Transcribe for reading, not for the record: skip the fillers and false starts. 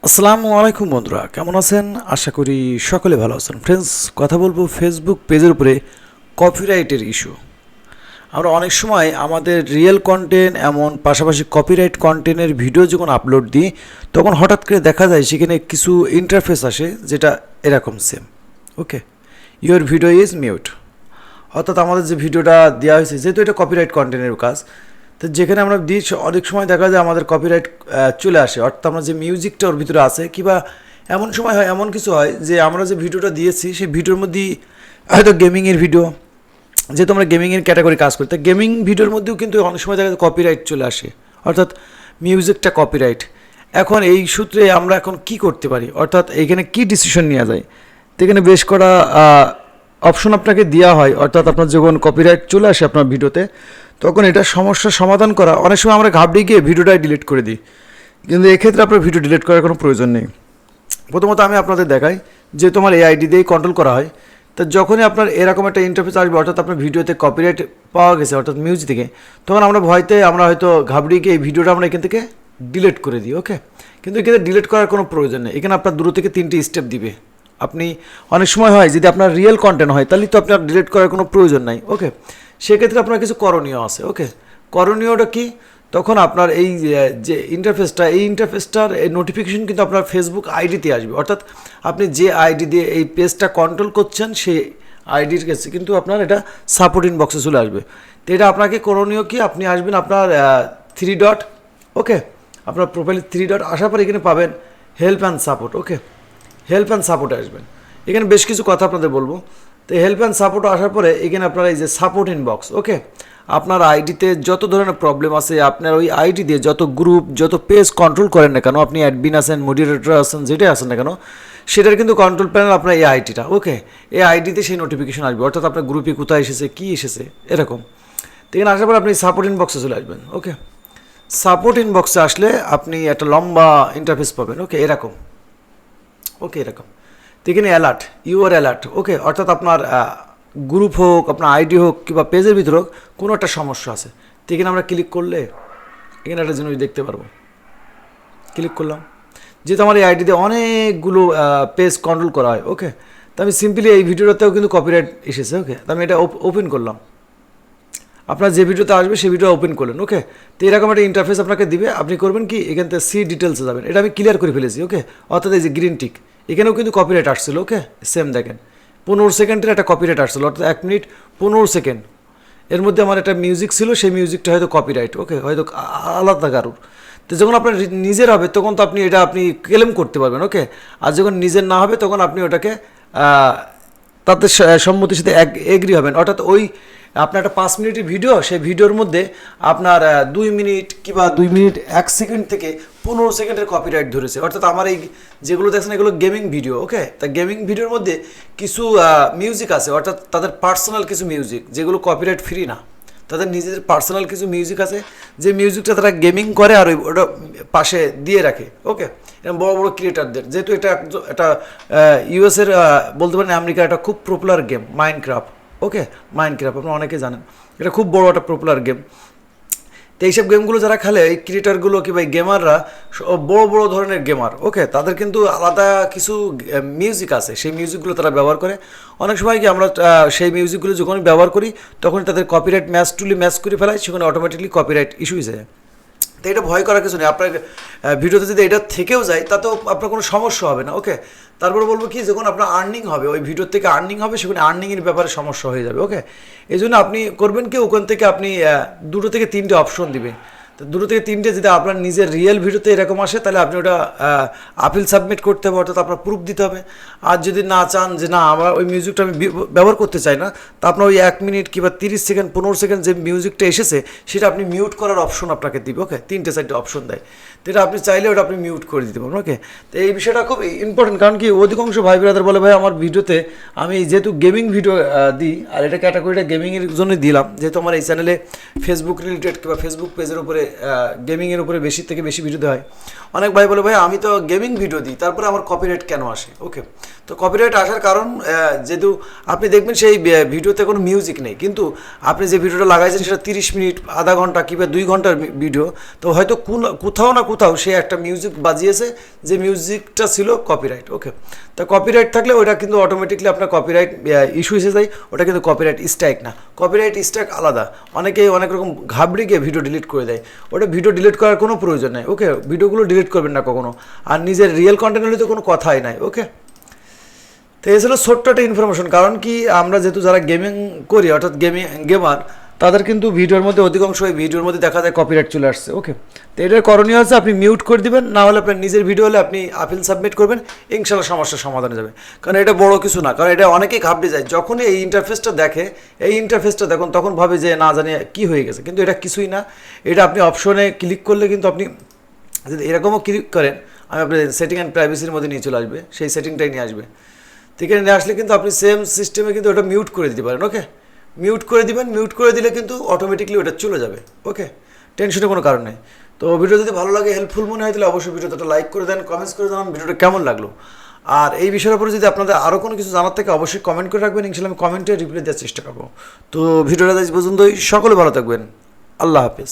আসসালামু আলাইকুম বন্ধুরা, কেমন আছেন? আশা করি সকলে ভালো আছেন। ফ্রেন্ডস, কথা বলবো ফেসবুক পেজের উপরে কপিরাইটের ইস্যু। আমরা অনেক সময় আমাদের রিয়েল কন্টেন্ট এমন পাশাপাশি কপিরাইট কন্টেন্টের ভিডিও যখন আপলোড দিই, তখন হঠাৎ করে দেখা যায় সেখানে কিছু ইন্টারফেস আসে যেটা এরকম same. Okay, your video is mute. অর্থাৎ আমাদের যে ভিডিওটা দেওয়া হয়েছে, যেহেতু এটা কপিরাইট কন্টেন্টের কাজ, তো যেখানে আমরা দিই অনেক সময় দেখা যায় আমাদের কপিরাইট চলে আসে। অর্থাৎ আমরা যে মিউজিকটা ওর ভিতরে আছে, কিংবা এমন সময় হয়, এমন কিছু হয় যে আমরা যে ভিডিওটা দিয়েছি সেই ভিডিওর মধ্যেই হয়তো গেমিংয়ের ভিডিও, যেহেতু আমরা গেমিংয়ের ক্যাটাগরি কাজ করি, তো গেমিং ভিডিওর মধ্যেও কিন্তু অনেক সময় দেখা যায় কপিরাইট চলে আসে, অর্থাৎ মিউজিকটা কপিরাইট। এখন এই সূত্রে আমরা এখন কি করতে পারি, অর্থাৎ এইখানে কি ডিসিশন নেওয়া যায়? তো এখানে বেশ করা অপশন আপনাকে দেওয়া হয়। অর্থাৎ আপনার যখন কপিরাইট চলে আসে আপনার ভিডিওতে, তখন এটা সমস্যার সমাধান করা। অনেক সময় আমরা ঘাবড়ে গিয়ে ভিডিওটাই ডিলিট করে দিই, কিন্তু এক্ষেত্রে আপনার ভিডিও ডিলিট করার কোনো প্রয়োজন নেই। প্রথমত আমি আপনাদের দেখাই যে তোমার এই আইডি দিয়েই কন্ট্রোল করা হয়। তো যখনই আপনার এরকম একটা ইন্টারফেস আসবে, অর্থাৎ আপনার ভিডিওতে কপিরাইট পাওয়া গেছে অর্থাৎ মিউজিক থেকে, তখন আমরা ভয়তে আমরা হয়তো ঘাবড়িয়ে গিয়ে এই ভিডিওটা আমরা এখান থেকে ডিলিট করে দিই। ওকে, কিন্তু এখানে ডিলিট করার কোনো প্রয়োজন নেই। এখানে আপনার 2 থেকে 3টি স্টেপ দিবে। আপনি অনেক সময় হয় যদি আপনার রিয়েল কন্টেন্ট হয়, তাহলে তো আপনার ডিলিট করার কোনো প্রয়োজন নাই। ওকে, সেক্ষেত্রে আপনার কিছু করণীয় আছে। ওকে, করণীয়টা কি? তখন আপনার এই যে ইন্টারফেসটা, এই ইন্টারফেসটার এই নোটিফিকেশন কিন্তু আপনার ফেসবুক আইডিতে আসবে। অর্থাৎ আপনি যে আইডি দিয়ে এই পেজটা কন্ট্রোল করছেন সেই আইডির কাছে কিন্তু আপনার এটা সাপোর্ট ইনবক্সে চলে আসবে। তো এটা আপনাকে করণীয় কি? আপনি আসবেন আপনার 3 ডট। ওকে, আপনার প্রোফাইলে 3 ডট আসার পর এখানে পাবেন help and support. Okay, help and সাপোর্টে আসবেন। এখানে বেশ কিছু কথা আপনাদের বলবো। তো হেল্প অ্যান্ড সাপোর্ট আসার পরে এখানে আপনার এই যে সাপোর্ট ইনবক্স। ওকে, আপনার আইডিতে যত ধরনের প্রবলেম আছে, আপনার ওই আইডি দিয়ে যত গ্রুপ, যত পেজ কন্ট্রোল করেন না কেন, আপনি অ্যাডমিন আছেন, মডিরেটর আছেন, যেটাই আছেন না কেন, সেটার কিন্তু কন্ট্রোল প্যানেল আপনার এই আইডিটা। ওকে, এই আইডিতে সেই নোটিফিকেশন আসবে, অর্থাৎ আপনার গ্রুপে কোথায় এসেছে, কী এসেছে, এরকম। তো এখানে আসার পর আপনি সাপোর্ট ইনবক্সে চলে আসবেন। ওকে, সাপোর্ট ইনবক্সে আসলে আপনি একটা লম্বা ইন্টারফেস পাবেন। ওকে, এরকম। ওকে, এরকম। তো এখানে অ্যালার্ট, ইউর অ্যালার্ট। ওকে, অর্থাৎ আপনার গ্রুপ হোক, আপনার আইডি হোক, কিংবা পেজের ভিতর হোক, কোনো একটা সমস্যা আছে। তো এখানে আমরা ক্লিক করলে এখানে একটা জিনিস দেখতে পারবো। ক্লিক করলাম, যেহেতু আমার এই আইডিতে অনেকগুলো পেজ কন্ট্রোল করা হয়। ওকে, তো আমি সিম্পলি এই ভিডিওটাতেও কিন্তু কপিরাইট এসেছে। ওকে, তো আমি এটা ওপেন করলাম। আপনার যে ভিডিওতে আসবে সেই ভিডিও ওপেন করলেন। ওকে, তো এরকম একটা ইন্টারফেস আপনাকে দিবে। আপনি করবেন কি, এখান থেকে সি ডিটেলসে যাবেন। এটা আমি ক্লিয়ার করে ফেলেছি। ওকে, অর্থাৎ এই যে গ্রিন টিক, এখানেও কিন্তু কপিরাইট আসছিল। ওকে, সেম দেখেন 15 সেকেন্ডের একটা কপিরাইট আসছিল, অর্থাৎ 1 মিনিট 15 সেকেন্ড। এর মধ্যে আমার একটা মিউজিক ছিল, সেই মিউজিকটা হয়তো কপিরাইট। ওকে, হয়তো আলাদা কারোর। তো যখন আপনার নিজের হবে তখন তো আপনি এটা ক্লেম করতে পারবেন। ওকে, আর যখন নিজের না হবে তখন আপনি ওটাকে তাদের সম্মতির সাথে এগ্রি হবেন। অর্থাৎ ওই আপনার একটা 5 মিনিটের ভিডিও, সেই ভিডিওর মধ্যে আপনার 2 মিনিট কিংবা 2 মিনিট 1 সেকেন্ড থেকে 15 সেকেন্ডের কপিরাইট ধরেছে। অর্থাৎ আমার এই যেগুলো দেখছেন এগুলো গেমিং ভিডিও। ওকে, তা গেমিং ভিডিওর মধ্যে কিছু মিউজিক আছে, অর্থাৎ তাদের পার্সোনাল কিছু মিউজিক যেগুলো কপিরাইট ফ্রি না, তাদের নিজেদের পার্সোনাল কিছু মিউজিক আছে, যে মিউজিকটা তারা গেমিং করে আর ওটা পাশে দিয়ে রাখে। ওকে, এরকম বড় বড় ক্রিয়েটারদের, যেহেতু এটা একটা ইউএসের বলতে পারেন আমেরিকার একটা খুব পপুলার গেম মাইনক্রাফট। ওকে, মাইনক্রাফট আপনারা অনেকে জানেন, এটা খুব বড় একটা পপুলার গেম। তো এইসব গেমগুলো যারা খেলে, এই ক্রিয়েটারগুলো কিংবা এই গেমাররা বড় বড় ধরনের গেমার। ওকে, তাদের কিন্তু আলাদা কিছু মিউজিক আছে, সেই মিউজিকগুলো তারা ব্যবহার করে। অনেক সময় কি আমরা সেই মিউজিকগুলো যখন ব্যবহার করি তখন তাদের কপিরাইট ম্যাচ করে ফেলায়, সেখানে অটোমেটিকলি কপিরাইট ইস্যু হয়ে যায়। তো এটা ভয় করার কিছু নেই। আপনার ভিডিওতে যদি এটা থেকেও যায় তাতেও আপনার কোনো সমস্যা হবে না। ওকে, তারপরে বলবো কি, যখন আপনার আর্নিং হবে, ওই ভিডিওর থেকে আর্নিং হবে, সেখানে আর্নিংয়ের ব্যাপারে সমস্যা হয়ে যাবে। ওকে, এই জন্য আপনি করবেন কি, ওখান থেকে আপনি 2 থেকে 3টে অপশন দিবে। তো 2 থেকে 3টে যদি আপনার নিজের রিয়েল ভিডিওতে এরকম আসে, তাহলে আপনি ওটা আপিল সাবমিট করতে হবে, অর্থাৎ আপনার প্রুফ দিতে হবে। আর যদি না চান যে না আমার ওই মিউজিকটা আমি ব্যবহার করতে চাই না, তা আপনার ওই 1 মিনিট কিংবা 30 সেকেন্ড 15 সেকেন্ড যে মিউজিকটা এসেছে সেটা আপনি মিউট করার অপশন আপনাকে দিবে। ওকে, 3টে অপশন দেয়, তো এটা আপনি চাইলে ওটা আপনি মিউট করে দিতে পারবেন। ওকে, তো এই বিষয়টা খুব ইম্পর্টেন্ট, কারণ কি অধিকাংশ ভাই ব্রাদার বলে ভাই আমার ভিডিওতে আমি যেহেতু গেমিং ভিডিও দিই, আর এটা ক্যাটাগরিটা গেমিংয়ের জন্য দিলাম, যেহেতু আমার এই চ্যানেলে ফেসবুক রিলেটেড কিংবা ফেসবুক পেজের উপরে গেমিংয়ের উপরে বেশি থেকে বেশি ভিডিও দেওয়া হয়। অনেক ভাই বলে ভাই আমি তো গেমিং ভিডিও দিই, তারপরে আমার কপিরাইট কেন আসে? ওকে, তো কপিরাইট আসার কারণ যেহেতু আপনি দেখবেন সেই ভিডিওতে কোনো মিউজিক নেই, কিন্তু আপনি যে ভিডিওটা লাগাইছেন সেটা 30 মিনিট, আধা ঘন্টা কিংবা 2 ঘন্টার ভিডিও, তো হয়তো কোথাও না কোথাও সে একটা মিউজিক বাজিয়েছে, যে মিউজিকটা ছিল কপিরাইট। ওকে, তা কপিরাইট থাকলে ওটা কিন্তু অটোমেটিকলি আপনার কপিরাইট ইস্যু এসে যায়, ওটা কিন্তু কপিরাইট স্ট্রাইক না। কপিরাইট স্ট্রাইক আলাদা, অনেকেই অনেক রকম ঘাবড়ে গিয়ে ভিডিও ডিলিট করে দেয়, ওটা ভিডিও ডিলিট করার কোনো প্রয়োজন নেই। ওকে, ভিডিওগুলো ডিলিট করবেন না কখনো, আর নিজের রিয়েল কন্টেন্ট হলে তো কোনো কথাই নাই। ওকে, তো এই ছিল ছোট্ট একটা ইনফরমেশন। কারণ কি, আমরা যেহেতু যারা গেমিং করি, অর্থাৎ গেমার, তাদের কিন্তু ভিডিওর মধ্যে অধিকাংশ ভিডিওর মধ্যে দেখা যায় কপিরাইট চলে আসছে। ওকে, তো এটার করণীয় হচ্ছে আপনি মিউট করে দিবেন, না হলে আপনার নিজের ভিডিও হলে আপনি আপিল সাবমিট করবেন, ইনশাল্লাহ সমস্যার সমাধান হয়ে যাবে। কারণ এটা বড় কিছু না, কারণ এটা অনেকেই ঘাবড়ে যায় যখনই এই ইন্টারফেসটা দেখে, এই ইন্টারফেসটা দেখুন তখন ভাবে যে না জানি কী হয়ে গেছে, কিন্তু এটা কিছুই না। এটা আপনি অপশনে ক্লিক করলে কিন্তু আপনি যদি এরকমও ক্লিক করেন, আমি আপনার সেটিং অ্যান্ড প্রাইভেসির মধ্যে নিয়ে চলে আসবে, সেই সেটিংটাই নিয়ে আসবে। ঠিক আছে, নিয়ে আসলে কিন্তু আপনি সেম সিস্টেমে কিন্তু ওটা মিউট করে দিতে পারেন। ওকে, মিউট করে দিবেন, মিউট করে দিলে কিন্তু অটোমেটিকলি ওটা চলে যাবে। ওকে, টেনশনের কোনো কারণ নেই। তো ভিডিও যদি ভালো লাগে, হেল্পফুল মনে হয়, তাহলে অবশ্যই ভিডিওটা লাইক করে দেন, কমেন্টস করে জানান ভিডিওটা কেমন লাগলো। আর এই বিষয়ের উপরে যদি আপনাদের আরও কোনো কিছু জানার থাকে অবশ্যই কমেন্ট করে রাখবেন, ইনশাল্লাহ আমি কমেন্টে রিপ্লাই দেওয়ার চেষ্টা করবো। তো ভিডিওটা আজ পর্যন্তই, সকলে ভালো থাকবেন, আল্লাহ হাফেজ।